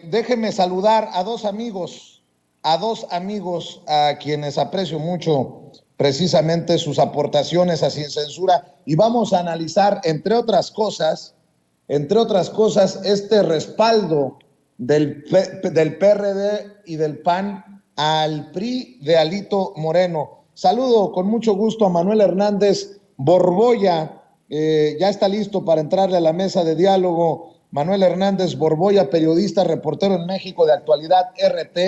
déjenme saludar a dos amigos a quienes aprecio mucho precisamente sus aportaciones a Sin Censura, y vamos a analizar, entre otras cosas, este respaldo del PRD y del PAN al PRI de Alito Moreno. Saludo con mucho gusto a Manuel Hernández Borboya, ya está listo para entrarle a la mesa de diálogo. Manuel Hernández Borboya, periodista, reportero en México de Actualidad RT,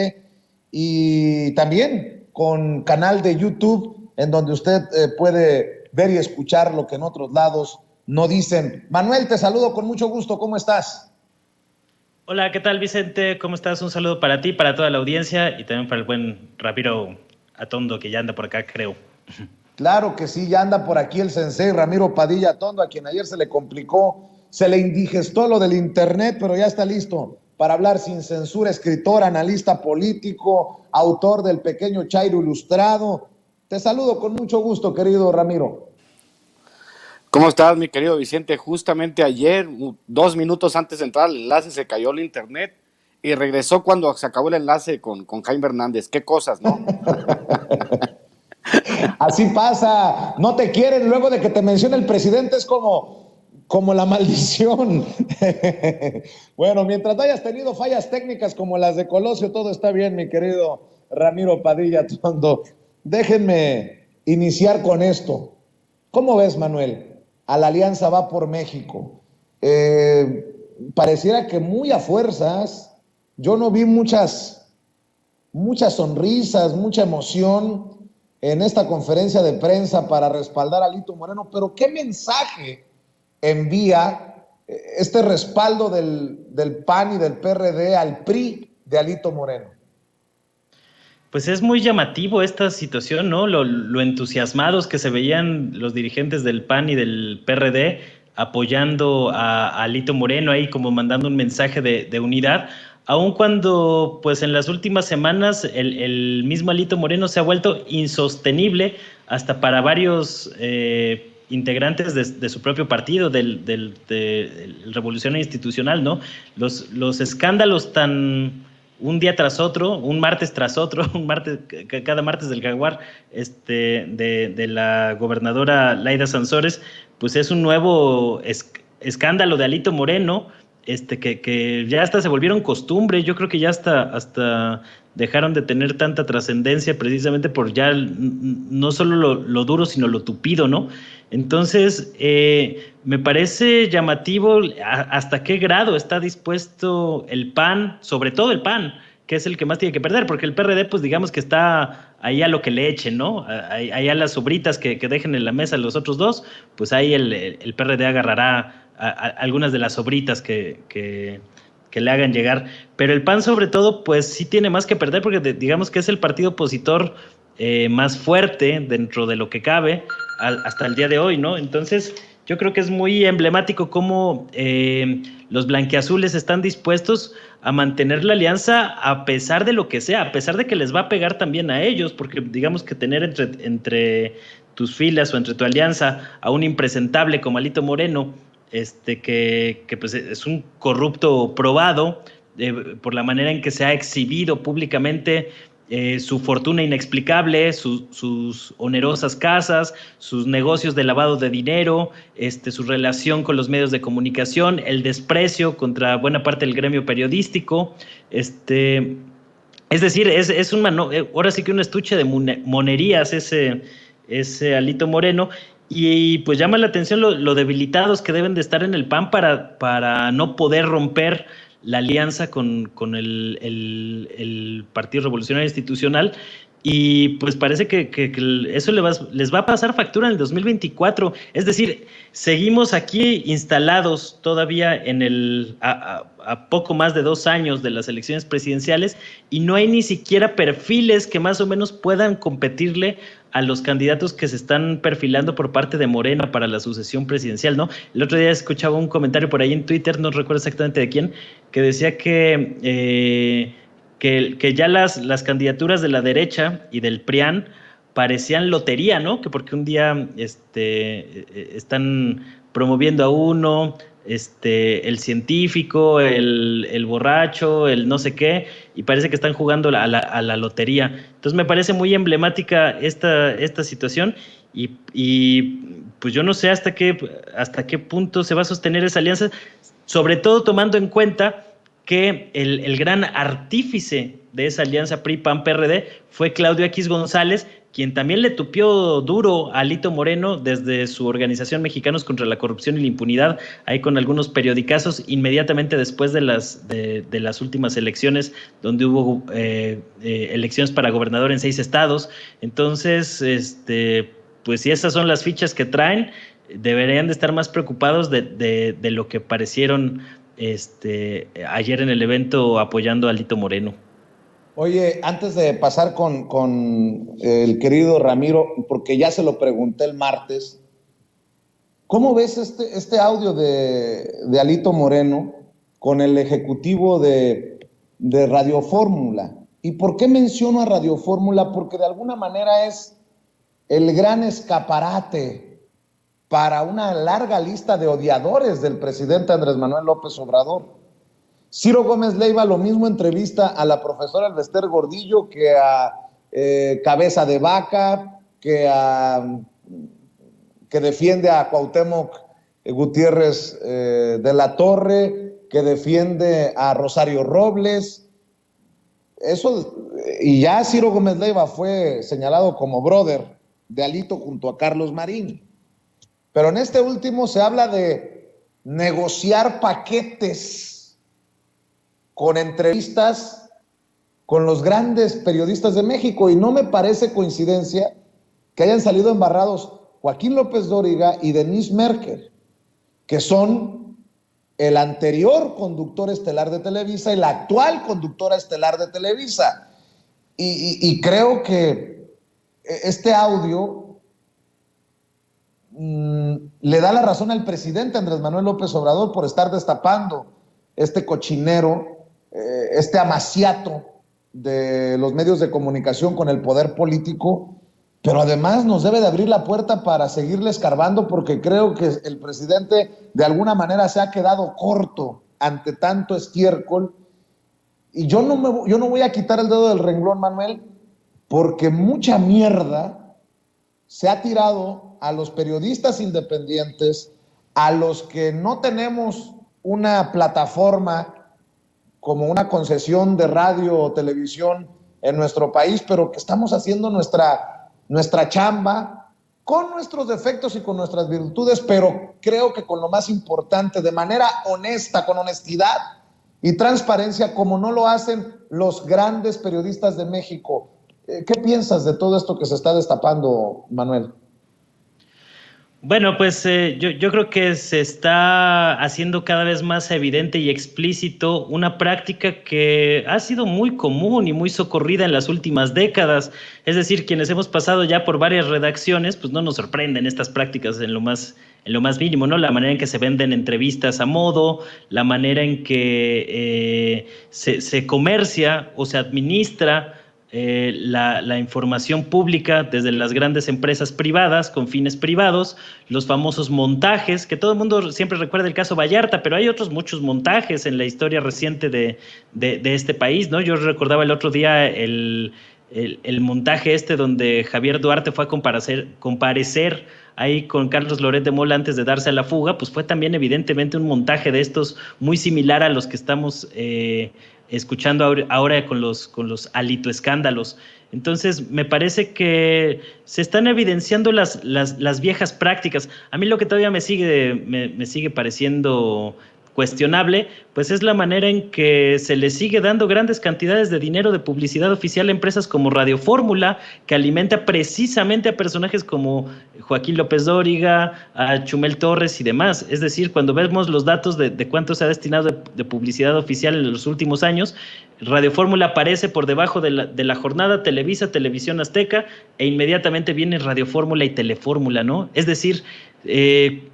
y también con canal de YouTube en donde usted puede ver y escuchar lo que en otros lados no dicen. Manuel, te saludo con mucho gusto, ¿cómo estás? Hola, ¿qué tal, Vicente? ¿Cómo estás? Un saludo para ti, para toda la audiencia y también para el buen Ramiro Atondo, que ya anda por acá, creo. Claro que sí, ya anda por aquí el sensei Ramiro Padilla Atondo, a quien ayer se le complicó, se le indigestó lo del internet, pero ya está listo para hablar sin censura, escritor, analista político, autor del Pequeño Chairo Ilustrado. Te saludo con mucho gusto, querido Ramiro. ¿Cómo estás, mi querido Vicente? Justamente ayer, 2 minutos antes de entrar al enlace, se cayó el internet y regresó cuando se acabó el enlace con Jaime Hernández. Qué cosas, ¿no? Así pasa, no te quieren, luego de que te menciona el presidente es como la maldición. Bueno, mientras no hayas tenido fallas técnicas como las de Colosio, todo está bien, mi querido Ramiro Padilla Tondo. Déjenme iniciar con esto. ¿Cómo ves, Manuel? A la Alianza Va por México. Pareciera que muy a fuerzas. Yo no vi muchas sonrisas, mucha emoción en esta conferencia de prensa para respaldar a Alito Moreno, pero ¿qué mensaje envía este respaldo del PAN y del PRD al PRI de Alito Moreno? Pues es muy llamativo esta situación, ¿no? Lo entusiasmados que se veían los dirigentes del PAN y del PRD apoyando a Alito Moreno ahí, como mandando un mensaje de unidad, aun cuando pues en las últimas semanas el mismo Alito Moreno se ha vuelto insostenible hasta para varios integrantes de su propio partido, de Revolución Institucional, ¿no? Los escándalos tan un día tras otro, un martes tras otro, cada martes del Jaguar, de la gobernadora Laida Sansores, pues es un nuevo escándalo de Alito Moreno, que ya hasta se volvieron costumbre. Yo creo que ya hasta dejaron de tener tanta trascendencia precisamente por ya no solo lo duro, sino lo tupido, ¿no? Entonces, me parece llamativo hasta qué grado está dispuesto el PAN, sobre todo el PAN, que es el que más tiene que perder, porque el PRD, pues digamos que está ahí a lo que le echen, ¿no? Ahí a las sobritas que dejen en la mesa los otros dos, pues ahí el PRD agarrará a algunas de las sobritas que le hagan llegar. Pero el PAN, sobre todo, pues sí tiene más que perder, porque digamos que es el partido opositor más fuerte dentro de lo que cabe hasta el día de hoy, ¿no? Entonces, yo creo que es muy emblemático cómo los blanquiazules están dispuestos a mantener la alianza a pesar de lo que sea, a pesar de que les va a pegar también a ellos, porque digamos que tener entre tus filas o entre tu alianza a un impresentable como Alito Moreno, que pues es un corrupto probado por la manera en que se ha exhibido públicamente, su fortuna inexplicable, sus onerosas casas, sus negocios de lavado de dinero, su relación con los medios de comunicación, el desprecio contra buena parte del gremio periodístico, es decir, ahora sí que un estuche de monerías ese Alito Moreno. Y pues llama la atención lo debilitados que deben de estar en el PAN para no poder romper la alianza con el Partido Revolucionario Institucional, y pues parece que eso les va a pasar factura en el 2024. Es decir, seguimos aquí instalados todavía a poco más de 2 años de las elecciones presidenciales, y no hay ni siquiera perfiles que más o menos puedan competirle a los candidatos que se están perfilando por parte de Morena para la sucesión presidencial, ¿no? El otro día escuchaba un comentario por ahí en Twitter, no recuerdo exactamente de quién, que decía que ya las candidaturas de la derecha y del PRIAN parecían lotería, ¿no? Que porque un día están promoviendo a uno, el científico, el borracho, el no sé qué, y parece que están jugando a la lotería. Entonces me parece muy emblemática esta situación y pues yo no sé hasta qué punto se va a sostener esa alianza, sobre todo tomando en cuenta que el gran artífice de esa alianza PRI-PAN-PRD fue Claudio X González, quien también le tupió duro a Alito Moreno desde su organización Mexicanos contra la Corrupción y la Impunidad, ahí con algunos periodicazos inmediatamente después de las últimas elecciones, donde hubo elecciones para gobernador en 6 estados. Entonces, pues si esas son las fichas que traen, deberían de estar más preocupados de lo que parecieron ayer en el evento apoyando a Alito Moreno. Oye, antes de pasar con el querido Ramiro, porque ya se lo pregunté el martes, ¿cómo ves este audio de Alito Moreno con el ejecutivo de Radio Fórmula? ¿Y por qué menciono a Radio Fórmula? Porque de alguna manera es el gran escaparate para una larga lista de odiadores del presidente Andrés Manuel López Obrador. Ciro Gómez Leiva lo mismo entrevista a la profesora Elvester Gordillo que a Cabeza de Vaca, que defiende a Cuauhtémoc Gutiérrez de la Torre, que defiende a Rosario Robles. Eso, y ya Ciro Gómez Leiva fue señalado como brother de Alito junto a Carlos Marín. Pero en este último se habla de negociar paquetes con entrevistas con los grandes periodistas de México, y no me parece coincidencia que hayan salido embarrados Joaquín López Dóriga y Denise Merker, que son el anterior conductor estelar de Televisa y la actual conductora estelar de Televisa. Y creo que este audio le da la razón al presidente Andrés Manuel López Obrador por estar destapando este cochinero, este amaciato de los medios de comunicación con el poder político, pero además nos debe de abrir la puerta para seguirle escarbando, porque creo que el presidente de alguna manera se ha quedado corto ante tanto estiércol. Y yo no voy a quitar el dedo del renglón, Manuel, porque mucha mierda se ha tirado a los periodistas independientes, a los que no tenemos una plataforma como una concesión de radio o televisión en nuestro país, pero que estamos haciendo nuestra chamba con nuestros defectos y con nuestras virtudes, pero creo que con lo más importante, de manera honesta, con honestidad y transparencia, como no lo hacen los grandes periodistas de México. ¿Qué piensas de todo esto que se está destapando, Manuel? Bueno, pues yo creo que se está haciendo cada vez más evidente y explícito una práctica que ha sido muy común y muy socorrida en las últimas décadas. Es decir, quienes hemos pasado ya por varias redacciones, pues no nos sorprenden estas prácticas en lo más mínimo, ¿no? La manera en que se venden entrevistas a modo, la manera en que se comercia o se administra la información pública desde las grandes empresas privadas con fines privados, los famosos montajes, que todo el mundo siempre recuerda el caso Vallarta, pero hay otros muchos montajes en la historia reciente de este país, ¿no? Yo recordaba el otro día el montaje donde Javier Duarte fue a comparecer ahí con Carlos Loret de Mola antes de darse a la fuga, pues fue también evidentemente un montaje de estos muy similar a los que estamos escuchando ahora con los Alito escándalos. Entonces me parece que se están evidenciando las viejas prácticas. A mí lo que todavía me sigue pareciendo cuestionable, pues es la manera en que se le sigue dando grandes cantidades de dinero de publicidad oficial a empresas como Radio Fórmula, que alimenta precisamente a personajes como Joaquín López Dóriga, a Chumel Torres y demás. Es decir, cuando vemos los datos de cuánto se ha destinado de publicidad oficial en los últimos años, Radio Fórmula aparece por debajo de la jornada Televisa, Televisión Azteca, e inmediatamente viene Radio Fórmula y Telefórmula, ¿no? Es decir,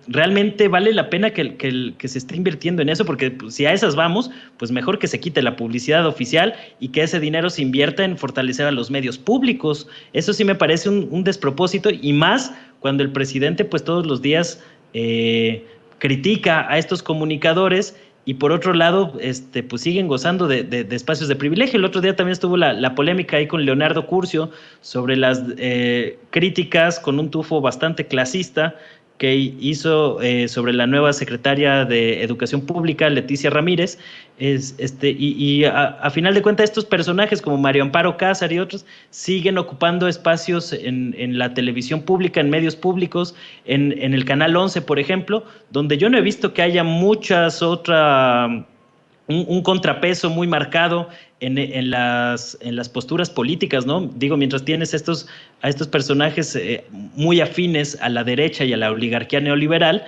realmente vale la pena que se esté invirtiendo en eso, porque pues, si a esas vamos, pues mejor que se quite la publicidad oficial y que ese dinero se invierta en fortalecer a los medios públicos. Eso sí me parece un despropósito, y más cuando el presidente pues todos los días critica a estos comunicadores y por otro lado, pues siguen gozando de espacios de privilegio. El otro día también estuvo la polémica ahí con Leonardo Curcio sobre las críticas con un tufo bastante clasista que hizo sobre la nueva secretaria de Educación Pública, Leticia Ramírez, a final de cuentas estos personajes como Mario Amparo Cázar y otros siguen ocupando espacios en la televisión pública, en medios públicos, en el Canal 11, por ejemplo, donde yo no he visto que haya muchas otras un contrapeso muy marcado en las posturas políticas, ¿no? Digo, mientras tienes a estos personajes muy afines a la derecha y a la oligarquía neoliberal,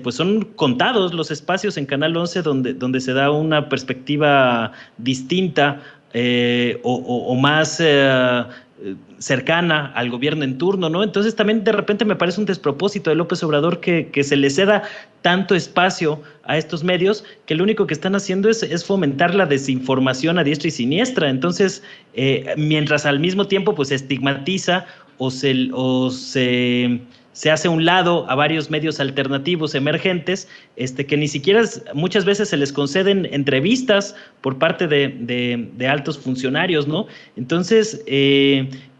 pues son contados los espacios en Canal 11 donde se da una perspectiva distinta o más cercana al gobierno en turno, ¿no? Entonces también de repente me parece un despropósito de López Obrador que se le ceda tanto espacio a estos medios que lo único que están haciendo es fomentar la desinformación a diestra y siniestra. Entonces, mientras al mismo tiempo pues se estigmatiza o se hace a un lado a varios medios alternativos emergentes, que ni siquiera muchas veces se les conceden entrevistas por parte de altos funcionarios, ¿no? Entonces,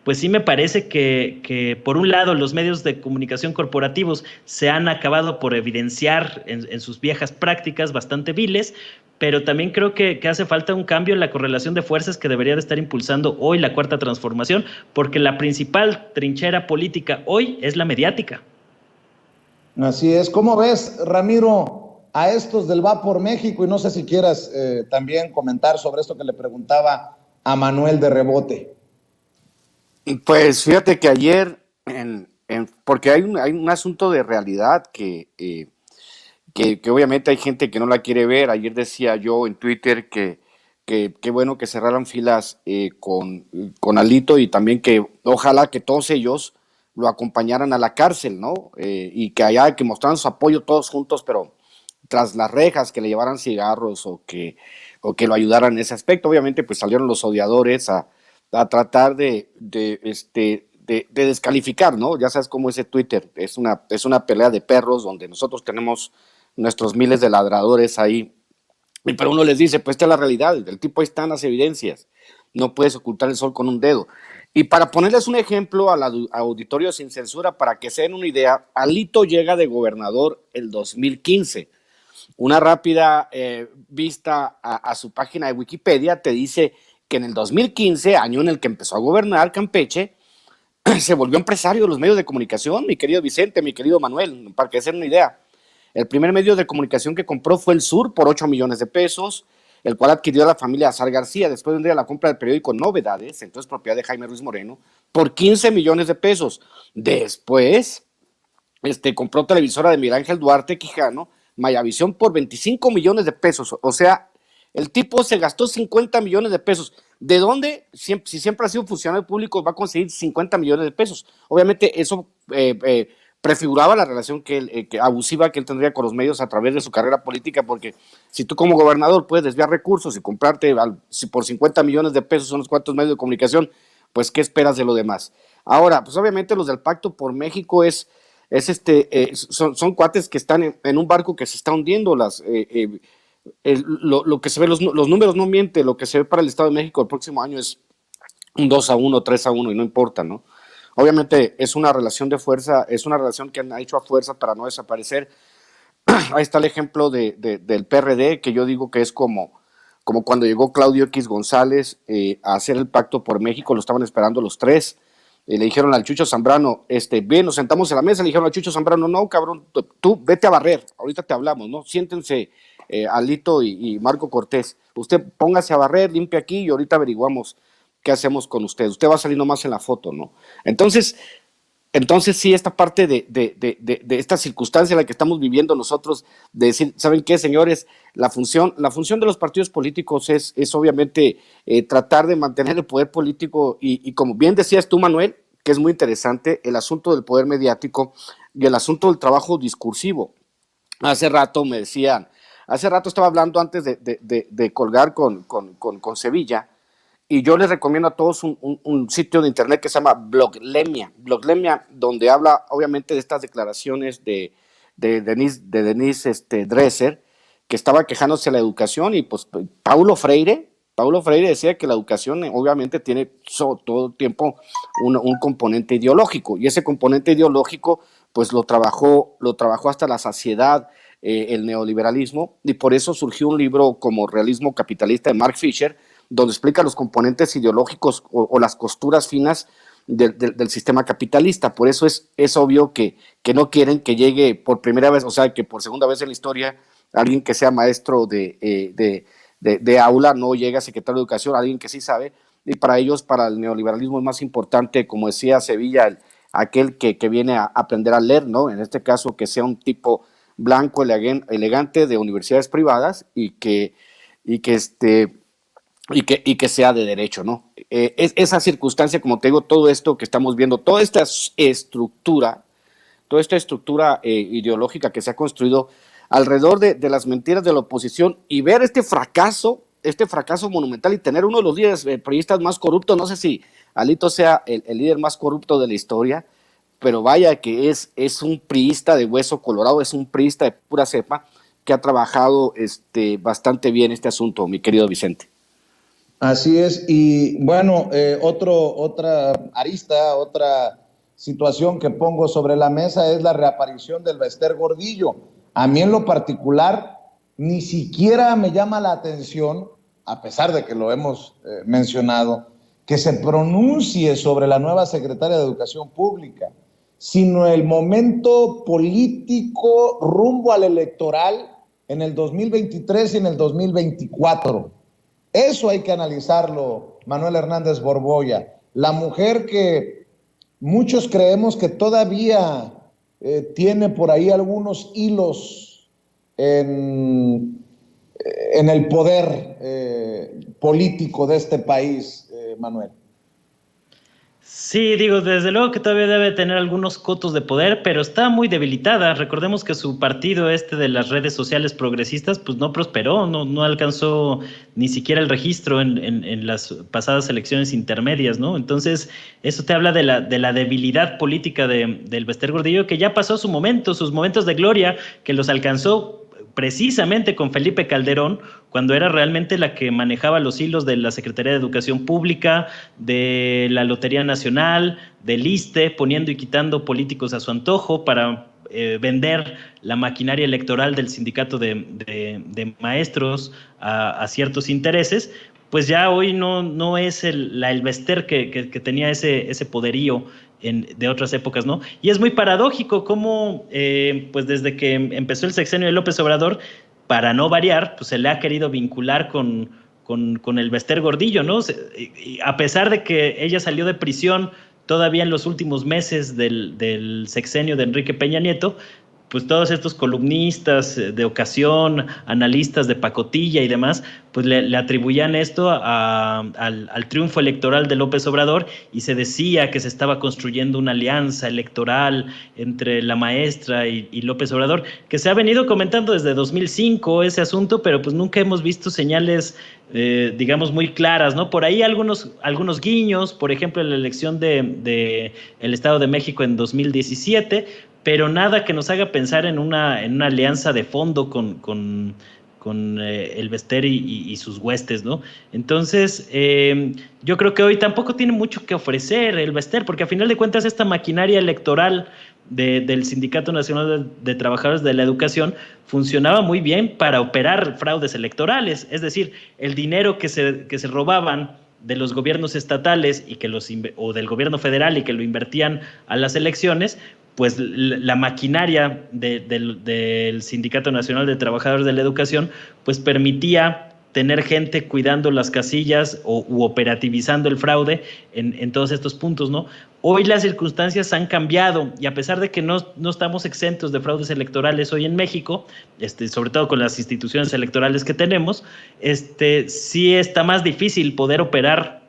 pues sí me parece que por un lado los medios de comunicación corporativos se han acabado por evidenciar en sus viejas prácticas bastante viles, pero también creo que hace falta un cambio en la correlación de fuerzas que debería de estar impulsando hoy la Cuarta Transformación, porque la principal trinchera política hoy es la mediática. Así es. ¿Cómo ves, Ramiro, a estos del Va por México? Y no sé si quieras también comentar sobre esto que le preguntaba a Manuel de rebote. Pues fíjate que ayer, porque hay un asunto de realidad que obviamente hay gente que no la quiere ver. Ayer decía yo en Twitter que bueno que cerraran filas con Alito y también que ojalá que todos ellos lo acompañaran a la cárcel, ¿no? Y que mostraran su apoyo todos juntos, pero tras las rejas, que le llevaran cigarros o que lo ayudaran en ese aspecto. Obviamente pues salieron los odiadores a tratar de descalificar, ¿no? Ya sabes cómo ese Twitter es una pelea de perros donde nosotros tenemos nuestros miles de ladradores ahí, pero uno les dice, pues esta es la realidad, el tipo ahí están las evidencias, no puedes ocultar el sol con un dedo. Y para ponerles un ejemplo al auditorio sin censura, para que se den una idea, Alito llega de gobernador el 2015. Una rápida vista a su página de Wikipedia te dice que en el 2015, año en el que empezó a gobernar Campeche, se volvió empresario de los medios de comunicación, mi querido Vicente, mi querido Manuel, para que se den una idea. El primer medio de comunicación que compró fue El Sur por 8 millones de pesos, el cual adquirió a la familia Azar García. Después vendría la compra del periódico Novedades, entonces propiedad de Jaime Ruiz Moreno, por 15 millones de pesos. Después compró televisora de Miguel Ángel Duarte Quijano, Mayavisión, por 25 millones de pesos. O sea, el tipo se gastó 50 millones de pesos. ¿De dónde? Si siempre ha sido funcionario público, va a conseguir 50 millones de pesos. Obviamente eso prefiguraba la relación abusiva que él tendría con los medios a través de su carrera política, porque si tú como gobernador puedes desviar recursos y comprarte por 50 millones de pesos unos cuantos medios de comunicación, pues ¿qué esperas de lo demás? Ahora, pues obviamente los del Pacto por México son cuates que están en un barco que se está hundiendo. Lo que se ve, los números no mienten. Lo que se ve para el Estado de México el próximo año es un 2-1, 3-1 y no importa, ¿no? Obviamente es una relación de fuerza, es una relación que han hecho a fuerza para no desaparecer. Ahí está el ejemplo del PRD, que yo digo que es como cuando llegó Claudio X González a hacer el Pacto por México. Lo estaban esperando los tres. Le dijeron al Chucho Zambrano, bien, nos sentamos en la mesa. Le dijeron al Chucho Zambrano, no, cabrón, tú vete a barrer, ahorita te hablamos, ¿no? Siéntense, Alito y Marco Cortés, usted póngase a barrer, limpia aquí y ahorita averiguamos qué hacemos con usted. Usted va a salir nomás en la foto, ¿no? Entonces sí, esta parte de esta circunstancia en la que estamos viviendo nosotros, de decir, ¿saben qué, señores? La función de los partidos políticos es obviamente tratar de mantener el poder político y como bien decías tú, Manuel, que es muy interesante, el asunto del poder mediático y el asunto del trabajo discursivo. Hace rato estaba hablando antes de colgar con Sevilla, y yo les recomiendo a todos un sitio de internet que se llama Bloglemia, donde habla obviamente de estas declaraciones de de Denise Dresser, que estaba quejándose de la educación, y pues Paulo Freire decía que la educación obviamente tiene todo el tiempo un componente ideológico, y ese componente ideológico pues lo trabajó hasta la saciedad el neoliberalismo, y por eso surgió un libro como Realismo Capitalista de Mark Fisher, donde explica los componentes ideológicos o las costuras finas del sistema capitalista. Por eso es obvio que no quieren que llegue por primera vez, o sea, que por segunda vez en la historia, alguien que sea maestro de aula no llegue a secretario de Educación, alguien que sí sabe, y para ellos, para el neoliberalismo es más importante, como decía Sevilla, aquel que viene a aprender a leer, ¿no? En este caso, que sea un tipo blanco, elegante, de universidades privadas, y que sea de derecho, ¿no? Esa circunstancia, como te digo, todo esto que estamos viendo, toda esta estructura ideológica que se ha construido alrededor de las mentiras de la oposición, y ver este fracaso monumental, y tener uno de los líderes priistas más corruptos, no sé si Alito sea el líder más corrupto de la historia, pero vaya que es un priista de hueso colorado, es un priista de pura cepa, que ha trabajado bastante bien este asunto, mi querido Vicente. Así es, y bueno, otra arista, otra situación que pongo sobre la mesa es la reaparición del Bester Gordillo. A mí en lo particular ni siquiera me llama la atención, a pesar de que lo hemos mencionado, que se pronuncie sobre la nueva secretaria de Educación Pública, sino el momento político rumbo al electoral en el 2023 y en el 2024. Eso hay que analizarlo, Manuel Hernández Borboya. La mujer que muchos creemos que todavía tiene por ahí algunos hilos en el poder político de este país, Manuel. Sí, digo, desde luego que todavía debe tener algunos cotos de poder, pero está muy debilitada. Recordemos que su partido de las redes sociales progresistas pues no prosperó, no alcanzó ni siquiera el registro en las pasadas elecciones intermedias, ¿no? Entonces, eso te habla de la debilidad política del Bester Gordillo, que ya pasó sus momentos de gloria, que los alcanzó precisamente con Felipe Calderón, cuando era realmente la que manejaba los hilos de la Secretaría de Educación Pública, de la Lotería Nacional, del ISSSTE, poniendo y quitando políticos a su antojo para vender la maquinaria electoral del sindicato de maestros a ciertos intereses. Pues ya hoy no es el Bester que tenía ese poderío de otras épocas, ¿no? Y es muy paradójico cómo, pues desde que empezó el sexenio de López Obrador, para no variar, pues se le ha querido vincular con el Bester Gordillo, ¿no? A pesar de que ella salió de prisión todavía en los últimos meses del sexenio de Enrique Peña Nieto, pues todos estos columnistas de ocasión, analistas de pacotilla y demás, pues le atribuían esto al triunfo electoral de López Obrador, y se decía que se estaba construyendo una alianza electoral entre la maestra y López Obrador, que se ha venido comentando desde 2005 ese asunto, pero pues nunca hemos visto señales, digamos, muy claras, ¿no? Por ahí algunos guiños, por ejemplo, en la elección de el Estado de México en 2017, pero nada que nos haga pensar en una alianza de fondo con el Bester y sus huestes, ¿no? Entonces, yo creo que hoy tampoco tiene mucho que ofrecer el Bester, porque a final de cuentas esta maquinaria electoral del Sindicato Nacional de Trabajadores de la Educación funcionaba muy bien para operar fraudes electorales, es decir, el dinero que se robaban de los gobiernos estatales o del gobierno federal y que lo invertían a las elecciones, pues la maquinaria del Sindicato Nacional de Trabajadores de la Educación pues permitía tener gente cuidando las casillas u operativizando el fraude en todos estos puntos, ¿no? Hoy las circunstancias han cambiado, y a pesar de que no estamos exentos de fraudes electorales hoy en México, sobre todo con las instituciones electorales que tenemos, sí está más difícil poder operar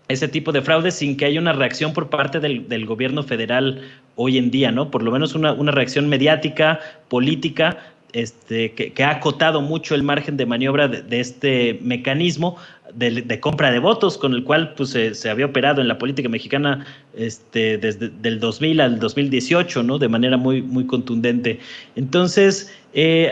ese tipo de fraude sin que haya una reacción por parte del gobierno federal hoy en día, ¿no? Por lo menos una reacción mediática, política, que ha acotado mucho el margen de maniobra de este mecanismo de compra de votos, con el cual pues, se había operado en la política mexicana desde el 2000 al 2018, ¿no? De manera muy, muy contundente. Entonces,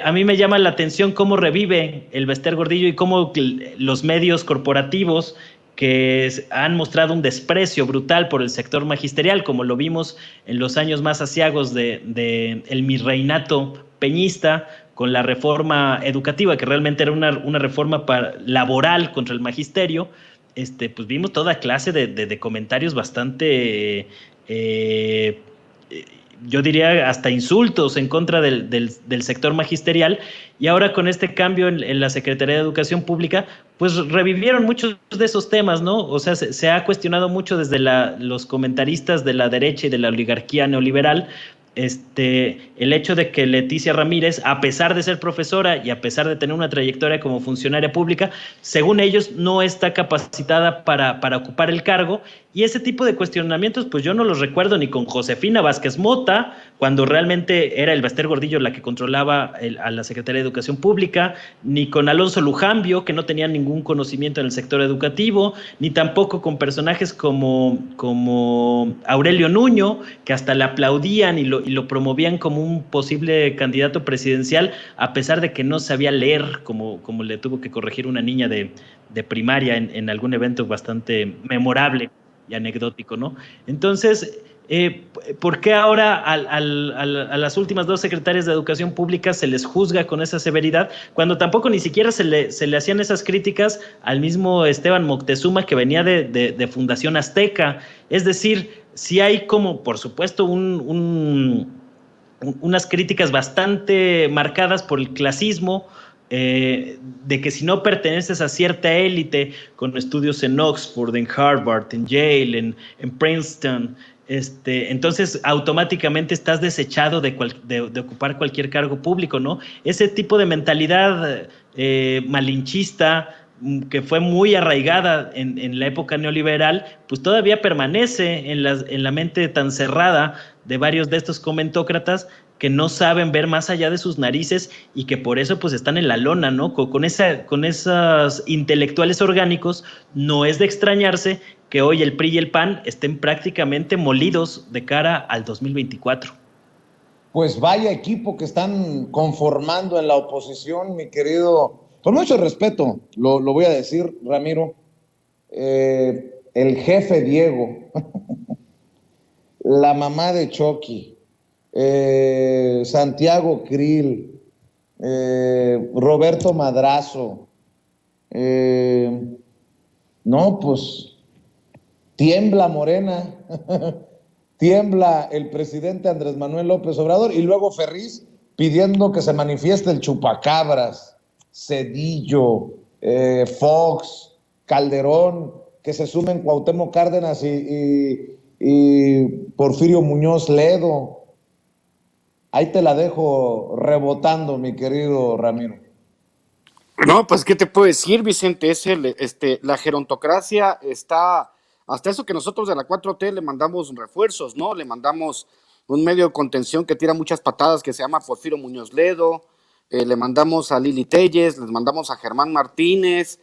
a mí me llama la atención cómo revive el Bester Gordillo y cómo los medios corporativos que han mostrado un desprecio brutal por el sector magisterial, como lo vimos en los años más aciagos de el virreinato peñista, con la reforma educativa, que realmente era una reforma laboral contra el magisterio. Pues vimos toda clase de comentarios bastante, yo diría hasta insultos en contra del sector magisterial, y ahora con este cambio en la Secretaría de Educación Pública, pues revivieron muchos de esos temas, ¿no? O sea, se ha cuestionado mucho desde los comentaristas de la derecha y de la oligarquía neoliberal, el hecho de que Leticia Ramírez, a pesar de ser profesora y a pesar de tener una trayectoria como funcionaria pública, según ellos no está capacitada para ocupar el cargo, y ese tipo de cuestionamientos pues yo no los recuerdo ni con Josefina Vázquez Mota, cuando realmente era el Bester Gordillo la que controlaba a la Secretaría de Educación Pública, ni con Alonso Lujambio, que no tenía ningún conocimiento en el sector educativo, ni tampoco con personajes como Aurelio Nuño, que hasta le aplaudían y lo promovían como un posible candidato presidencial, a pesar de que no sabía leer, como le tuvo que corregir una niña de primaria en algún evento bastante memorable y anecdótico, ¿no? Entonces, ¿por qué ahora a las últimas dos secretarias de Educación Pública se les juzga con esa severidad, cuando tampoco ni siquiera se le hacían esas críticas al mismo Esteban Moctezuma, que venía de Fundación Azteca? Es decir, sí hay como, por supuesto, unas críticas bastante marcadas por el clasismo, de que si no perteneces a cierta élite con estudios en Oxford, en Harvard, en Yale, en Princeton, entonces automáticamente estás desechado de ocupar cualquier cargo público, ¿no? Ese tipo de mentalidad malinchista, que fue muy arraigada en la época neoliberal, pues todavía permanece en la mente tan cerrada de varios de estos comentócratas, que no saben ver más allá de sus narices y que por eso pues están en la lona, ¿no? Con esos intelectuales orgánicos, no es de extrañarse que hoy el PRI y el PAN estén prácticamente molidos de cara al 2024. Pues vaya equipo que están conformando en la oposición, mi querido, con mucho respeto, lo voy a decir, Ramiro, el jefe Diego, la mamá de Chucky, Santiago Krill, Roberto Madrazo, no, pues tiembla Morena, tiembla el presidente Andrés Manuel López Obrador, y luego Ferriz pidiendo que se manifieste el chupacabras, Cedillo, Fox, Calderón, que se sumen Cuauhtémoc Cárdenas y Porfirio Muñoz Ledo. Ahí te la dejo rebotando, mi querido Ramiro. No, pues, ¿qué te puedo decir, Vicente? La gerontocracia está, hasta eso que nosotros de la 4T le mandamos refuerzos, ¿no? Le mandamos un medio de contención que tira muchas patadas, que se llama Porfirio Muñoz Ledo, le mandamos a Lili Telles, les mandamos a Germán Martínez,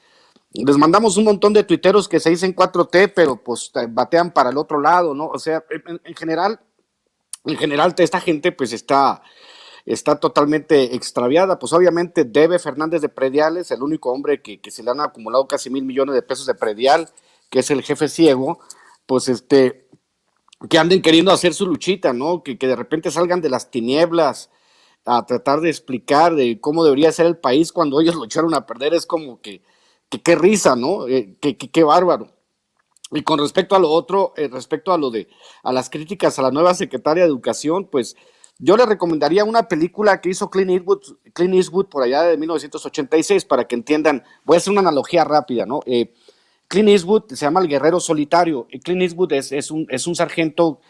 les mandamos un montón de tuiteros que se dicen 4T, pero pues batean para el otro lado, ¿no? O sea, en general, esta gente pues está totalmente extraviada. Pues obviamente debe Fernández de Prediales, el único hombre que se le han acumulado casi 1,000 millones de pesos de predial, que es el jefe ciego, pues que anden queriendo hacer su luchita, ¿no? Que de repente salgan de las tinieblas a tratar de explicar de cómo debería ser el país cuando ellos lo echaron a perder. Es como que qué risa, ¿no? Qué bárbaro. Y con respecto a lo otro, respecto a las críticas a la nueva secretaria de Educación, pues yo le recomendaría una película que hizo Clint Eastwood por allá de 1986, para que entiendan. Voy a hacer una analogía rápida, ¿no? Clint Eastwood se llama El Guerrero Solitario. Y Clint Eastwood es un sargento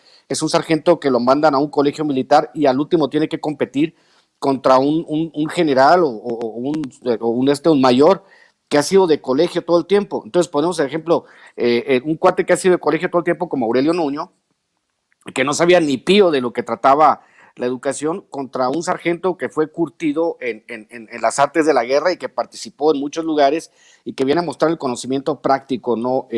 que lo mandan a un colegio militar, y al último tiene que competir contra un general o un mayor que ha sido de colegio todo el tiempo. Entonces ponemos el ejemplo, un cuate que ha sido de colegio todo el tiempo como Aurelio Nuño, que no sabía ni pío de lo que trataba la educación contra un sargento que fue curtido en las artes de la guerra y que participó en muchos lugares y que viene a mostrar el conocimiento práctico, ¿no?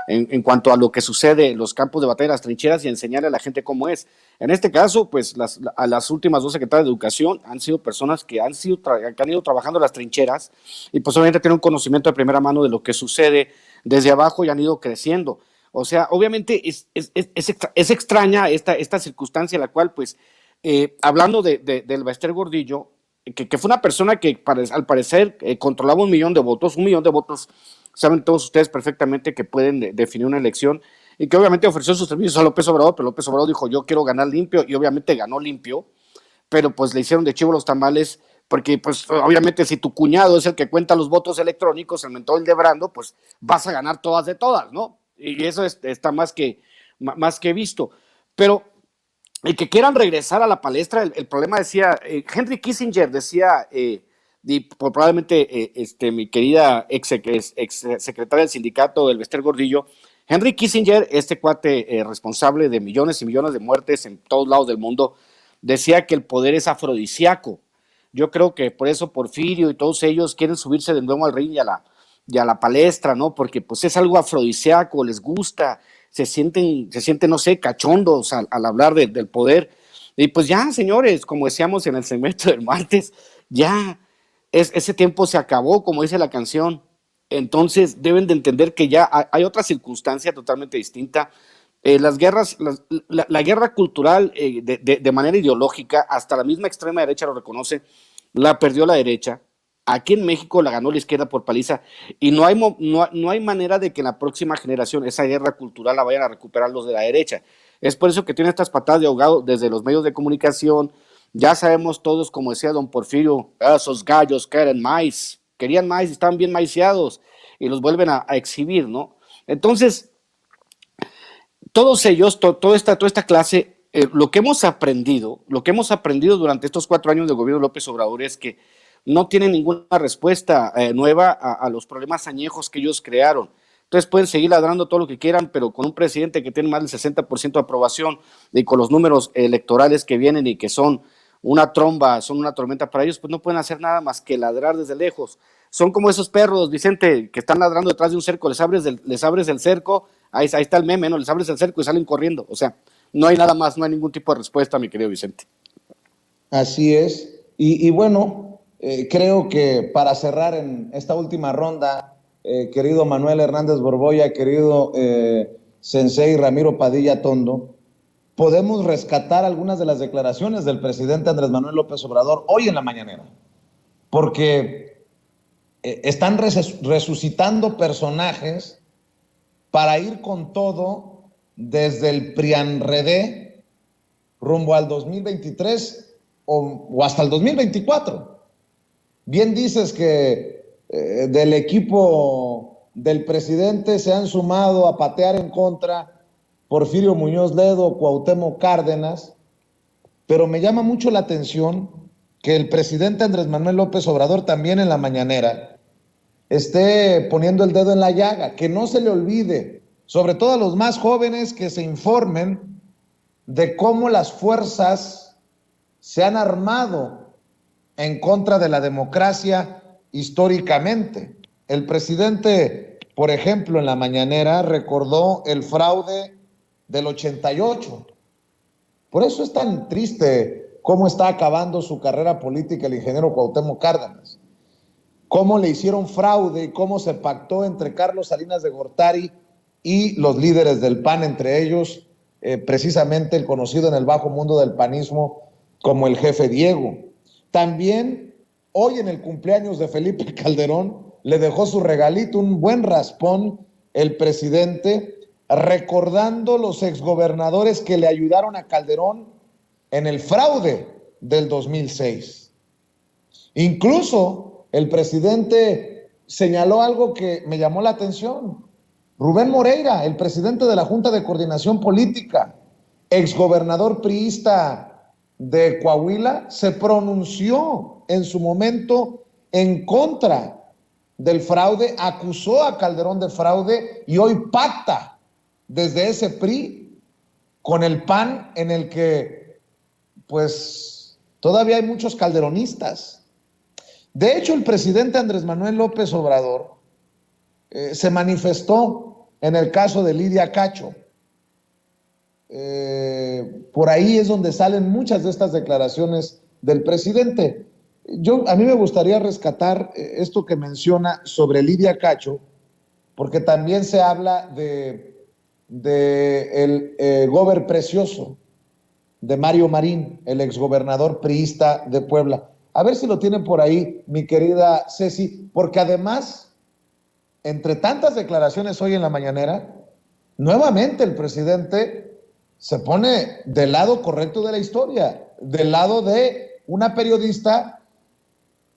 En cuanto a lo que sucede en los campos de batalla, las trincheras, y enseñarle a la gente cómo es. En este caso, pues a las últimas dos secretarias de Educación han sido personas que han ido trabajando en las trincheras y pues obviamente tienen un conocimiento de primera mano de lo que sucede desde abajo y han ido creciendo. O sea, obviamente es extraña esta circunstancia en la cual, pues, hablando del Bester Gordillo, que fue una persona que al parecer controlaba 1 millón de votos, saben todos ustedes perfectamente que pueden definir una elección, y que obviamente ofreció sus servicios a López Obrador, pero López Obrador dijo, yo quiero ganar limpio, y obviamente ganó limpio, pero pues le hicieron de chivo los tamales, porque pues obviamente si tu cuñado es el que cuenta los votos electrónicos, el mentol de Brando, pues vas a ganar todas de todas, ¿no? Y eso está más que visto. Pero el que quieran regresar a la palestra, el problema decía, Henry Kissinger decía, probablemente mi querida ex secretaria del sindicato, el Bester Gordillo, Henry Kissinger, este cuate responsable de millones y millones de muertes en todos lados del mundo, decía que el poder es afrodisíaco. Yo creo que por eso Porfirio y todos ellos quieren subirse de nuevo al ring y a la palestra, ¿no? Porque pues es algo afrodisíaco, les gusta, se sienten, no sé, cachondos al hablar del poder. Y pues ya, señores, como decíamos en el segmento del martes, ya ese tiempo se acabó, como dice la canción. Entonces deben de entender que ya hay otra circunstancia totalmente distinta. Las guerras, la guerra cultural de manera ideológica, hasta la misma extrema derecha lo reconoce, la perdió la derecha. Aquí en México la ganó la izquierda por paliza, y no hay manera de que en la próxima generación esa guerra cultural la vayan a recuperar los de la derecha. Es por eso que tiene estas patadas de ahogado desde los medios de comunicación. Ya sabemos todos, como decía don Porfirio, esos gallos querían maíz y estaban bien maiceados, y los vuelven a exhibir, ¿no? Entonces, todos ellos, toda esta clase, lo que hemos aprendido durante estos 4 años de gobierno de López Obrador es que no tienen ninguna respuesta nueva a los problemas añejos que ellos crearon. Entonces pueden seguir ladrando todo lo que quieran, pero con un presidente que tiene más del 60% de aprobación y con los números electorales que vienen y que son una tromba, son una tormenta para ellos, pues no pueden hacer nada más que ladrar desde lejos. Son como esos perros, Vicente, que están ladrando detrás de un cerco, les abres el cerco, ahí está el meme, ¿no? Les abres el cerco y salen corriendo. O sea, no hay nada más, no hay ningún tipo de respuesta, mi querido Vicente. Así es. Y bueno, creo que para cerrar en esta última ronda, querido Manuel Hernández Borboya, querido Sensei Ramiro Padilla Tondo, podemos rescatar algunas de las declaraciones del presidente Andrés Manuel López Obrador hoy en la mañanera, porque están resucitando personajes para ir con todo desde el PRIANREDE rumbo al 2023 o hasta el 2024. Bien dices que del equipo del presidente se han sumado a patear en contra Porfirio Muñoz Ledo, Cuauhtémoc Cárdenas, pero me llama mucho la atención que el presidente Andrés Manuel López Obrador también en la mañanera esté poniendo el dedo en la llaga, que no se le olvide, sobre todo a los más jóvenes, que se informen de cómo las fuerzas se han armado en contra de la democracia históricamente. El presidente, por ejemplo, en la mañanera recordó el fraude del 88. Por eso es tan triste cómo está acabando su carrera política el ingeniero Cuauhtémoc Cárdenas. Cómo le hicieron fraude y cómo se pactó entre Carlos Salinas de Gortari y los líderes del PAN, entre ellos precisamente el conocido en el bajo mundo del panismo como el jefe Diego. También hoy en el cumpleaños de Felipe Calderón le dejó su regalito, un buen raspón, el presidente, recordando los exgobernadores que le ayudaron a Calderón en el fraude del 2006. Incluso el presidente señaló algo que me llamó la atención. Rubén Moreira, el presidente de la Junta de Coordinación Política, exgobernador priista de Coahuila, se pronunció en su momento en contra del fraude, acusó a Calderón de fraude y hoy pacta desde ese PRI con el PAN, en el que pues todavía hay muchos calderonistas. De hecho, el presidente Andrés Manuel López Obrador se manifestó en el caso de Lidia Cacho. Por ahí es donde salen muchas de estas declaraciones del presidente. A mí me gustaría rescatar esto que menciona sobre Lidia Cacho, porque también se habla de el gober precioso, de Mario Marín, el exgobernador priista de Puebla. A ver si lo tienen por ahí, mi querida Ceci, porque además, entre tantas declaraciones hoy en la mañanera, nuevamente el presidente se pone del lado correcto de la historia, del lado de una periodista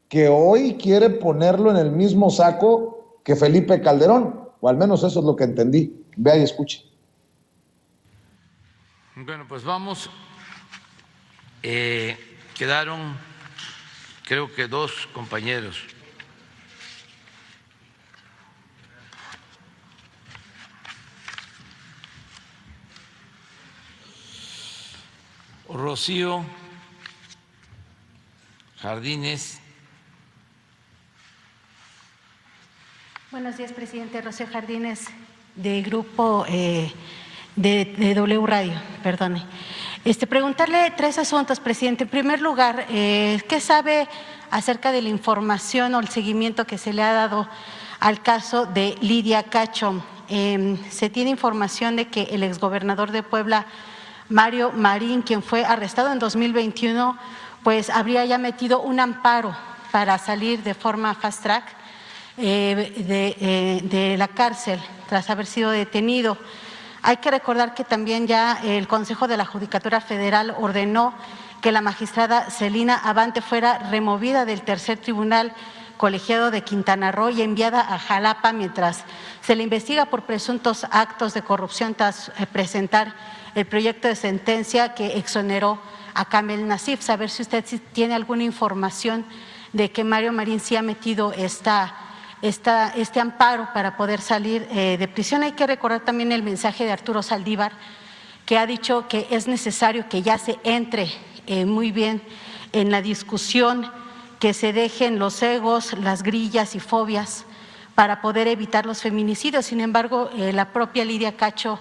que hoy quiere ponerlo en el mismo saco que Felipe Calderón, o al menos eso es lo que entendí. Vea y escuche. Bueno, pues vamos. Quedaron, creo que 2 compañeros. Rocío Jardines. Buenos días, presidente. Rocío Jardines, de Grupo de W Radio, perdone. Preguntarle 3 asuntos, presidente. En primer lugar, ¿qué sabe acerca de la información o el seguimiento que se le ha dado al caso de Lidia Cacho? Se tiene información de que el exgobernador de Puebla, Mario Marín, quien fue arrestado en 2021, pues habría ya metido un amparo para salir de forma fast track de la cárcel tras haber sido detenido. Hay que recordar que también ya el Consejo de la Judicatura Federal ordenó que la magistrada Celina Abante fuera removida del tercer tribunal colegiado de Quintana Roo y enviada a Jalapa mientras se le investiga por presuntos actos de corrupción tras presentar el proyecto de sentencia que exoneró a Kamel Nasif. Saber si usted tiene alguna información de que Mario Marín sí ha metido este amparo para poder salir de prisión. Hay que recordar también el mensaje de Arturo Saldívar, que ha dicho que es necesario que ya se entre muy bien en la discusión, que se dejen los egos, las grillas y fobias para poder evitar los feminicidios. Sin embargo, la propia Lidia Cacho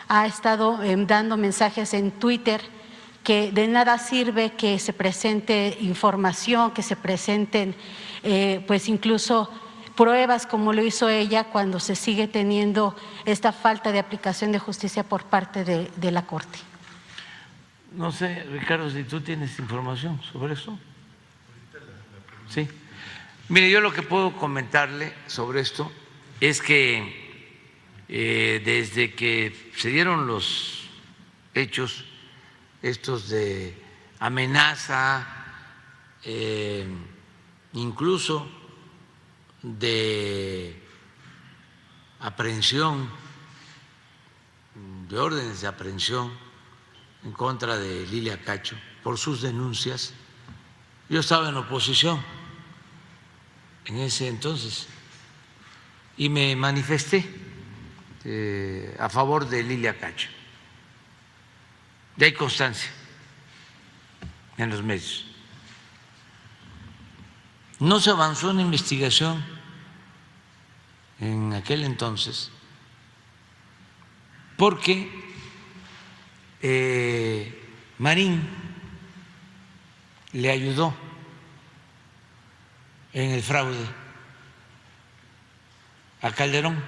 ha estado dando mensajes en Twitter que de nada sirve que se presente información, que se presenten pues incluso pruebas como lo hizo ella cuando se sigue teniendo esta falta de aplicación de justicia por parte de la Corte. No sé, Ricardo, si tú tienes información sobre eso. Sí. Mire, yo lo que puedo comentarle sobre esto es que desde que se dieron los hechos estos de amenaza, incluso de aprehensión, de órdenes de aprehensión en contra de Lidia Cacho por sus denuncias, yo estaba en oposición en ese entonces y me manifesté a favor de Lidia Cacho. Y hay constancia en los medios. No se avanzó en investigación en aquel entonces porque Marín le ayudó en el fraude a Calderón,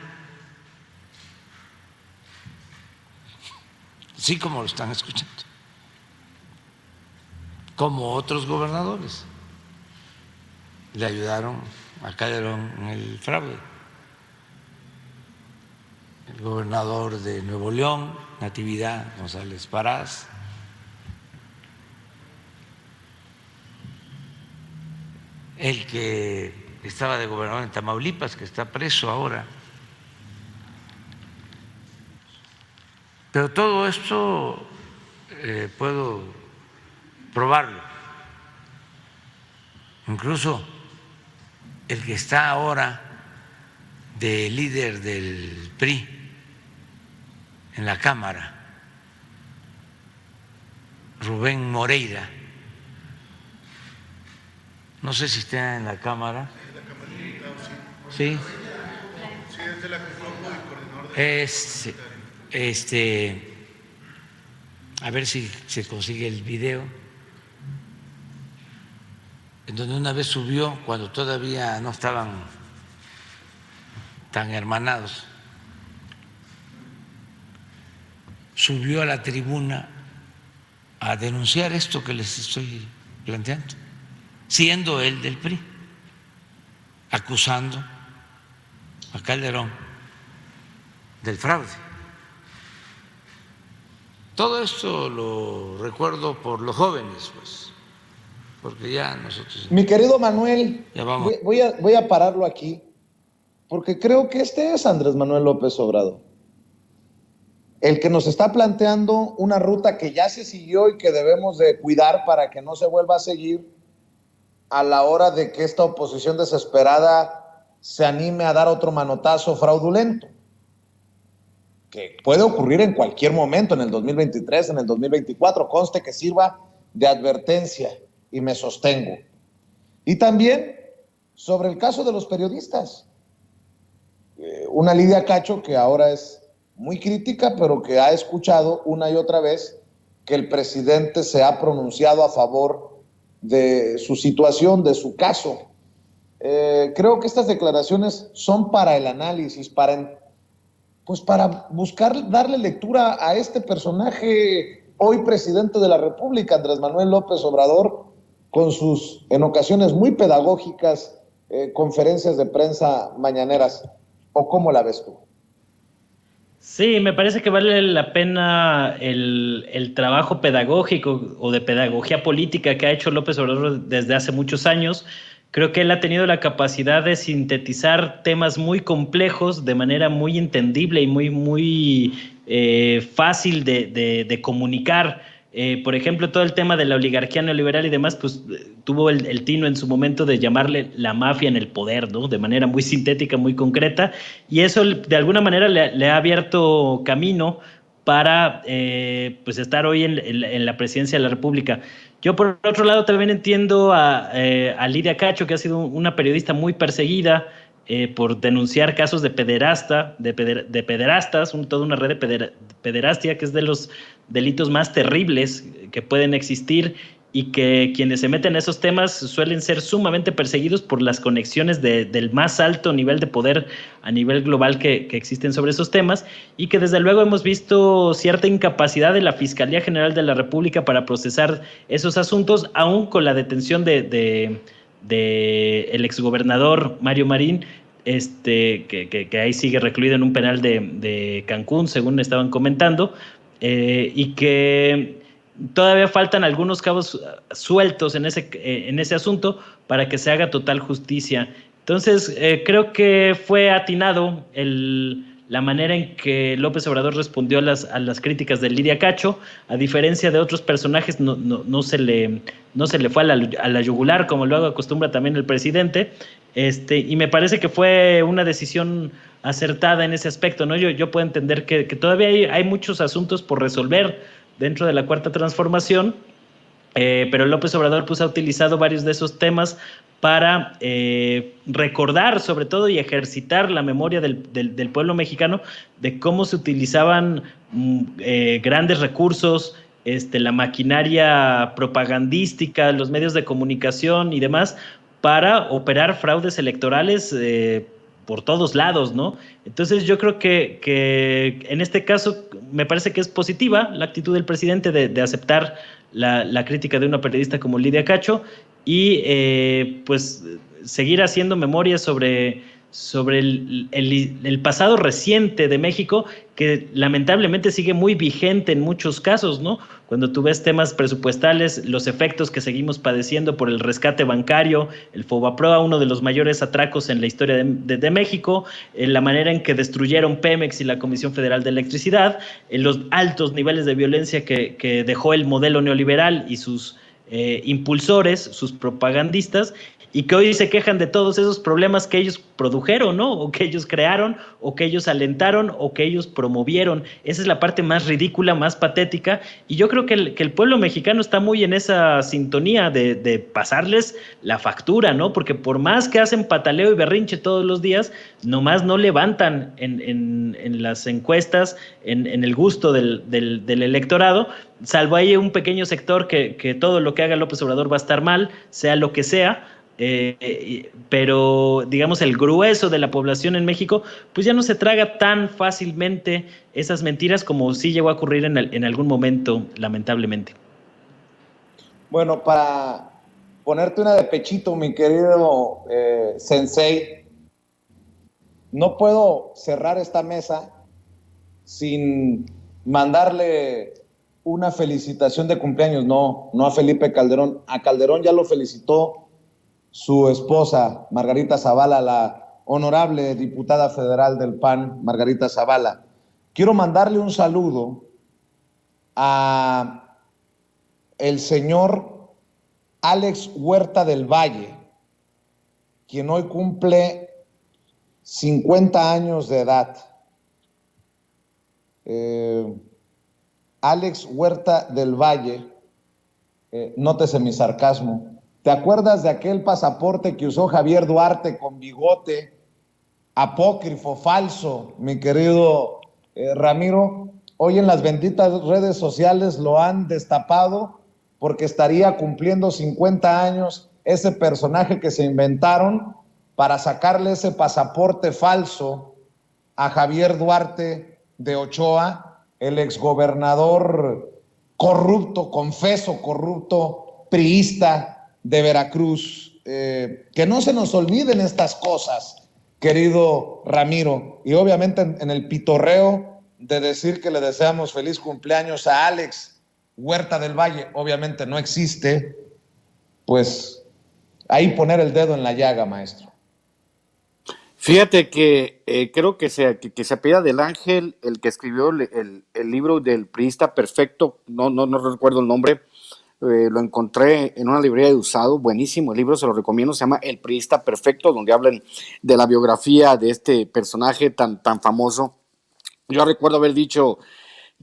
así como lo están escuchando, como otros gobernadores le ayudaron a Calderón en el fraude. El gobernador de Nuevo León, Natividad González Parás, el que estaba de gobernador en Tamaulipas, que está preso ahora. Pero todo esto puedo probarlo. Incluso el que está ahora de líder del PRI en la Cámara, Rubén Moreira. No sé si está en la cámara. Sí. Sí, es de la a ver si se consigue el video, en donde una vez subió, cuando todavía no estaban tan hermanados, subió a la tribuna a denunciar esto que les estoy planteando, siendo él del PRI, acusando a Calderón del fraude. Todo esto lo recuerdo por los jóvenes, pues, porque ya nosotros... Mi querido Manuel, ya vamos. Voy a pararlo aquí, porque creo que este es Andrés Manuel López Obrador, el que nos está planteando una ruta que ya se siguió y que debemos de cuidar para que no se vuelva a seguir a la hora de que esta oposición desesperada se anime a dar otro manotazo fraudulento, que puede ocurrir en cualquier momento, en el 2023, en el 2024, conste que sirva de advertencia y me sostengo. Y también sobre el caso de los periodistas. Una Lidia Cacho que ahora es muy crítica, pero que ha escuchado una y otra vez que el presidente se ha pronunciado a favor de su situación, de su caso. Creo que estas declaraciones son para el análisis, para buscar darle lectura a este personaje, hoy presidente de la República, Andrés Manuel López Obrador, con sus, en ocasiones muy pedagógicas, conferencias de prensa mañaneras. ¿O cómo la ves tú? Sí, me parece que vale la pena el trabajo pedagógico o de pedagogía política que ha hecho López Obrador desde hace muchos años. Creo que él ha tenido la capacidad de sintetizar temas muy complejos de manera muy entendible y muy fácil de comunicar. Por ejemplo, todo el tema de la oligarquía neoliberal y demás, pues tuvo el tino en su momento de llamarle la mafia en el poder, ¿no? De manera muy sintética, muy concreta, y eso de alguna manera le ha abierto camino para pues estar hoy en la presidencia de la República. Yo, por otro lado, también entiendo a Lidia Cacho, que ha sido una periodista muy perseguida por denunciar casos de pederastas, toda una red de pederastia, que es de los delitos más terribles que pueden existir, y que quienes se meten en esos temas suelen ser sumamente perseguidos por las conexiones del más alto nivel de poder a nivel global que existen sobre esos temas, y que desde luego hemos visto cierta incapacidad de la Fiscalía General de la República para procesar esos asuntos, aún con la detención de el exgobernador Mario Marín, que ahí sigue recluido en un penal de Cancún, según estaban comentando, y que todavía faltan algunos cabos sueltos en ese asunto para que se haga total justicia. Entonces, creo que fue atinado la manera en que López Obrador respondió a las críticas de Lidia Cacho. A diferencia de otros personajes, no se le fue a la yugular, como luego acostumbra también el presidente, y me parece que fue una decisión acertada en ese aspecto, ¿no? Yo puedo entender que todavía hay muchos asuntos por resolver dentro de la Cuarta Transformación, pero López Obrador pues ha utilizado varios de esos temas para recordar sobre todo y ejercitar la memoria del pueblo mexicano de cómo se utilizaban grandes recursos, la maquinaria propagandística, los medios de comunicación y demás, para operar fraudes electorales por todos lados, ¿no? Entonces yo creo que en este caso me parece que es positiva la actitud del presidente de aceptar la crítica de una periodista como Lidia Cacho y pues seguir haciendo memoria sobre el pasado reciente de México, que lamentablemente sigue muy vigente en muchos casos, ¿no? Cuando tú ves temas presupuestales, los efectos que seguimos padeciendo por el rescate bancario, el Fobaproa, uno de los mayores atracos en la historia de México, la manera en que destruyeron Pemex y la Comisión Federal de Electricidad, los altos niveles de violencia que dejó el modelo neoliberal y sus impulsores, sus propagandistas, y que hoy se quejan de todos esos problemas que ellos produjeron, ¿no? O que ellos crearon, o que ellos alentaron, o que ellos promovieron. Esa es la parte más ridícula, más patética, y yo creo que el pueblo mexicano está muy en esa sintonía de pasarles la factura, ¿no? Porque por más que hacen pataleo y berrinche todos los días, nomás no levantan en las encuestas, en el gusto del electorado, salvo ahí un pequeño sector que todo lo que haga López Obrador va a estar mal, sea lo que sea. Pero digamos el grueso de la población en México pues ya no se traga tan fácilmente esas mentiras como sí llegó a ocurrir en algún momento, lamentablemente. Bueno, para ponerte una de pechito, mi querido Sensei, no puedo cerrar esta mesa sin mandarle una felicitación de cumpleaños, no a Felipe Calderón. A Calderón ya lo felicitó su esposa, Margarita Zavala, la honorable diputada federal del PAN, Margarita Zavala. Quiero mandarle un saludo a el señor Alex Huerta del Valle, quien hoy cumple 50 años de edad. Alex Huerta del Valle, nótese mi sarcasmo. ¿Te acuerdas de aquel pasaporte que usó Javier Duarte con bigote, apócrifo, falso, mi querido Ramiro? Hoy en las benditas redes sociales lo han destapado porque estaría cumpliendo 50 años ese personaje que se inventaron para sacarle ese pasaporte falso a Javier Duarte de Ochoa, el exgobernador corrupto, confeso corrupto, priista de Veracruz. Que no se nos olviden estas cosas, querido Ramiro, y obviamente en el pitorreo de decir que le deseamos feliz cumpleaños a Alex Huerta del Valle, obviamente no existe, pues ahí poner el dedo en la llaga, maestro. Fíjate que creo que se apellida del Ángel, el que escribió el libro del priista perfecto, no recuerdo el nombre. Lo encontré en una librería de usado, buenísimo el libro, se lo recomiendo, se llama El priista perfecto, donde hablan de la biografía de este personaje tan famoso. Yo recuerdo haber dicho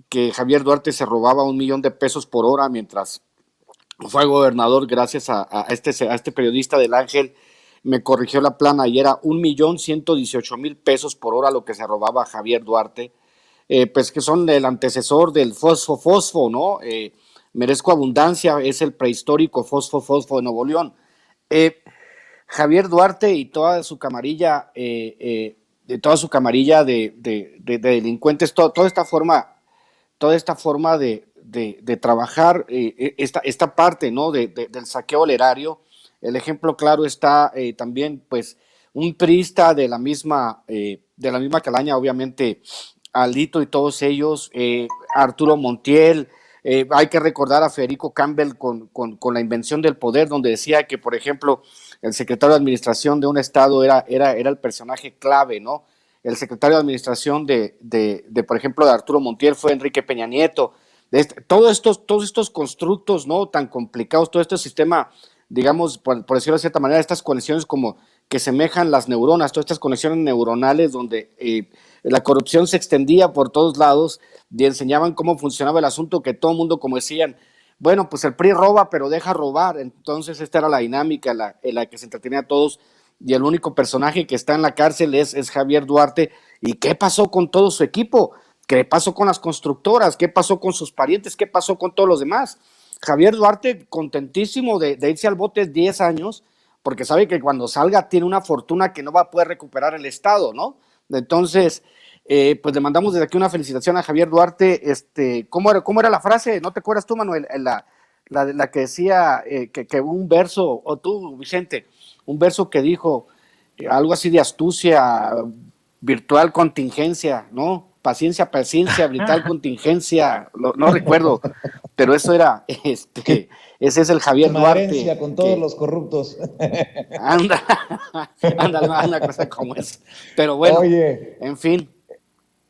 que Javier Duarte se robaba 1 millón de pesos por hora mientras fue gobernador, gracias a este periodista del Ángel. Me corrigió la plana y era 1.118.000 pesos por hora lo que se robaba Javier Duarte, pues que son el antecesor del fosfo, ¿no? Merezco abundancia, es el prehistórico fosfo de Nuevo León. Javier Duarte y toda su camarilla, de delincuentes, toda esta forma de trabajar, esta parte, ¿no? del saqueo al erario. El ejemplo claro está también, pues, un priista de la misma calaña, obviamente, Alito y todos ellos, Arturo Montiel. Hay que recordar a Federico Campbell con la invención del poder, donde decía que, por ejemplo, el secretario de administración de un estado era el personaje clave, ¿no? El secretario de administración por ejemplo, de Arturo Montiel fue Enrique Peña Nieto. Todos estos constructos, ¿no? Tan complicados, todo este sistema, digamos, por decirlo de cierta manera, estas conexiones como que semejan las neuronas, todas estas conexiones neuronales donde la corrupción se extendía por todos lados y enseñaban cómo funcionaba el asunto, que todo el mundo, como decían, bueno, pues el PRI roba, pero deja robar. Entonces esta era la dinámica en la que se entretenía a todos, y el único personaje que está en la cárcel es Javier Duarte. ¿Y qué pasó con todo su equipo? ¿Qué pasó con las constructoras? ¿Qué pasó con sus parientes? ¿Qué pasó con todos los demás? Javier Duarte contentísimo de irse al bote 10 años, porque sabe que cuando salga tiene una fortuna que no va a poder recuperar el Estado, ¿no? Entonces, pues le mandamos desde aquí una felicitación a Javier Duarte. ¿Cómo era la frase? ¿No te acuerdas tú, Manuel? La que decía que un verso, o tú, Vicente, un verso que dijo algo así de astucia, virtual contingencia, ¿no? Paciencia, virtual contingencia, no recuerdo, pero eso era, ese es el Javier Duarte. Con todos los corruptos. Anda, una cosa como esa. Pero bueno, oye, en fin.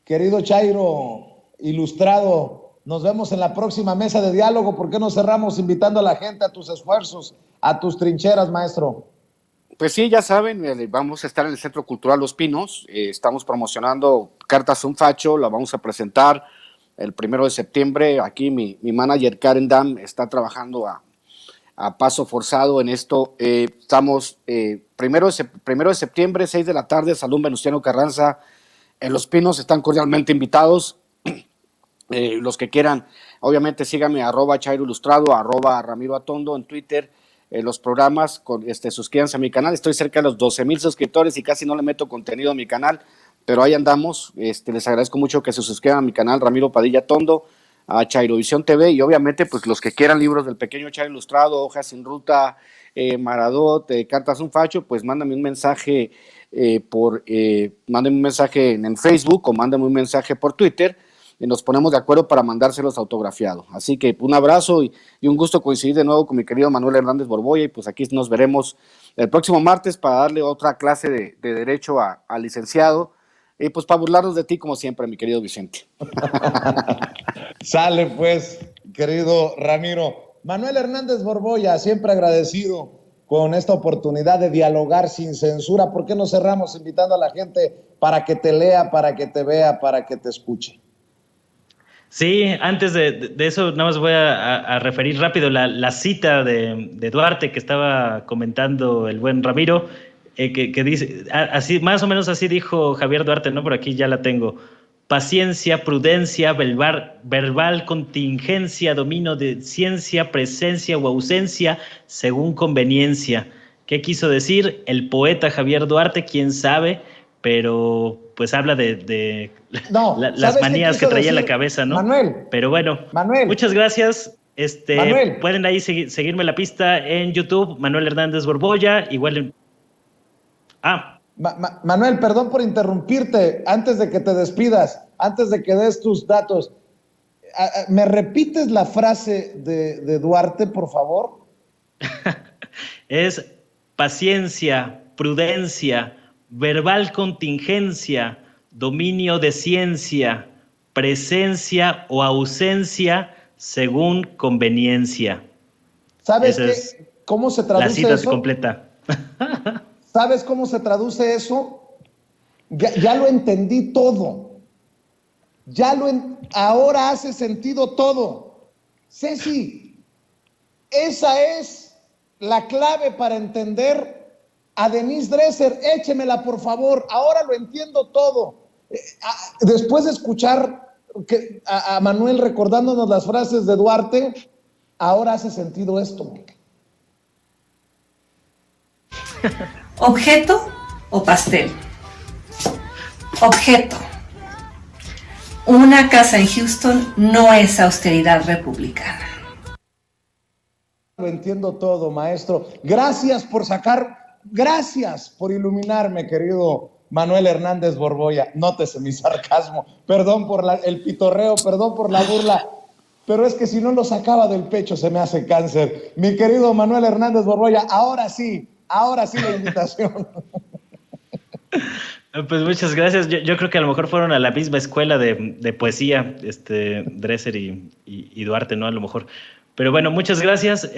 Querido Chairo, ilustrado, Nos vemos en la próxima mesa de diálogo. ¿Por qué no cerramos invitando a la gente a tus esfuerzos, a tus trincheras, maestro? Pues sí, ya saben, vamos a estar en el Centro Cultural Los Pinos, estamos promocionando Cartas a un Facho, la vamos a presentar el 1 de septiembre. Aquí mi manager Karen Dam está trabajando a paso forzado en esto. Estamos 1 de septiembre, 6 de la tarde, Salón Venustiano Carranza, en Los Pinos, están cordialmente invitados. Los que quieran, obviamente síganme @Chairo Ilustrado, @Ramiro Atondo en Twitter. Los programas, suscríbanse a mi canal. Estoy cerca de los 12,000 suscriptores y casi no le meto contenido a mi canal, pero ahí andamos. Les agradezco mucho que se suscriban a mi canal Ramiro Padilla Tondo, a Chairovisión TV, y obviamente pues los que quieran libros del pequeño Chairo Ilustrado, Hojas sin Ruta, Maradot, Cartas a un Facho, pues mándame un mensaje mándame un mensaje en Facebook o mándame un mensaje por Twitter y nos ponemos de acuerdo para mandárselos autografiados. Así que un abrazo y un gusto coincidir de nuevo con mi querido Manuel Hernández Borboya, y pues aquí nos veremos el próximo martes para darle otra clase de derecho al licenciado, y pues para burlarnos de ti como siempre, mi querido Vicente. Sale pues, querido Ramiro. Manuel Hernández Borboya, siempre agradecido con esta oportunidad de dialogar sin censura. ¿Por qué no cerramos invitando a la gente para que te lea, para que te vea, para que te escuche? Sí, antes de eso, nada más voy a referir rápido la cita de Duarte que estaba comentando el buen Ramiro, que dice, así, más o menos así dijo Javier Duarte, ¿no? Por aquí ya la tengo. Paciencia, prudencia, verbal contingencia, dominio de ciencia, presencia o ausencia, según conveniencia. ¿Qué quiso decir? El poeta Javier Duarte, quién sabe, pero pues habla de las manías que traía en la cabeza, ¿no? Manuel. Pero bueno, Manuel. muchas gracias. Manuel. Pueden ahí seguirme la pista en YouTube, Manuel Hernández Borboya, igual en... Manuel, perdón por interrumpirte, antes de que te despidas, antes de que des tus datos, ¿me repites la frase de Duarte, por favor? Es paciencia, prudencia, verbal contingencia, dominio de ciencia, presencia o ausencia según conveniencia. ¿Sabes cómo se traduce eso? La cita es completa. ¿Sabes cómo se traduce eso? Ya lo entendí todo. Ahora hace sentido todo. Ceci, esa es la clave para entender a Denise Dresser. Échemela, por favor. Ahora lo entiendo todo. Después de escuchar a Manuel recordándonos las frases de Duarte, ahora hace sentido esto. ¿Objeto o pastel? Objeto. Una casa en Houston no es austeridad republicana. Lo entiendo todo, maestro. Gracias por iluminarme, querido Manuel Hernández Borboya. Nótese mi sarcasmo. Perdón por el pitorreo, perdón por la burla. Pero es que si no lo sacaba del pecho se me hace cáncer. Mi querido Manuel Hernández Borboya, ahora sí la invitación. Pues muchas gracias. Yo creo que a lo mejor fueron a la misma escuela de poesía, Dresser y Duarte, ¿no? A lo mejor. Pero bueno, muchas gracias.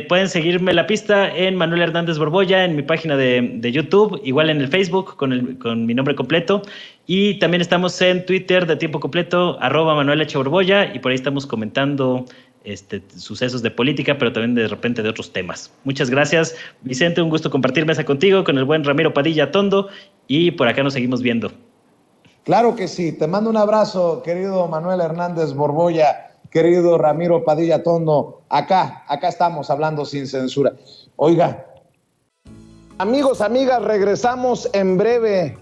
Pueden seguirme la pista en Manuel Hernández Borboya, en mi página de YouTube, igual en el Facebook con mi nombre completo. Y también estamos en Twitter de tiempo completo, @Manuel H. Borboya, y por ahí estamos comentando sucesos de política, pero también de repente de otros temas. Muchas gracias, Vicente, un gusto compartir mesa contigo, con el buen Ramiro Padilla Tondo, y por acá nos seguimos viendo. Claro que sí, te mando un abrazo, querido Manuel Hernández Borboya, querido Ramiro Padilla Tondo. Acá estamos hablando sin censura. Oiga, amigos, amigas, regresamos en breve,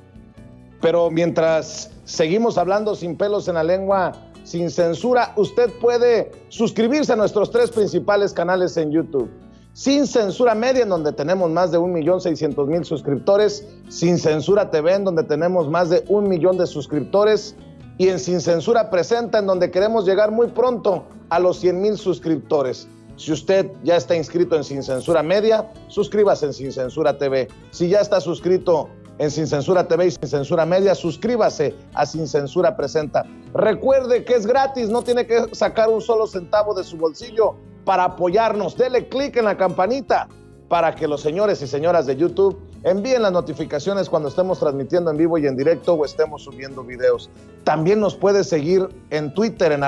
pero mientras seguimos hablando sin pelos en la lengua, sin censura, usted puede suscribirse a nuestros 3 principales canales en YouTube. Sin Censura Media, en donde tenemos más de 1,600,000 suscriptores. Sin Censura TV, en donde tenemos más de 1 millón de suscriptores. Y en Sin Censura Presenta, en donde queremos llegar muy pronto a los 100,000 suscriptores. Si usted ya está inscrito en Sin Censura Media, suscríbase en Sin Censura TV. Si ya está suscrito en Sin Censura TV y Sin Censura Media. Suscríbase a Sin Censura Presenta. Recuerde que es gratis, no tiene que sacar un solo centavo de su bolsillo para apoyarnos. Dele clic en la campanita para que los señores y señoras de YouTube envíen las notificaciones cuando estemos transmitiendo en vivo y en directo o estemos subiendo videos. También nos puede seguir en Twitter en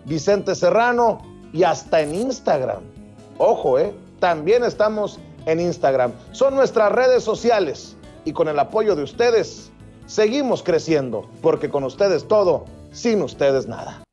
@Vicente Serrano y hasta en Instagram. Ojo, también estamos en Instagram. Son nuestras redes sociales y con el apoyo de ustedes seguimos creciendo, porque con ustedes todo, sin ustedes nada.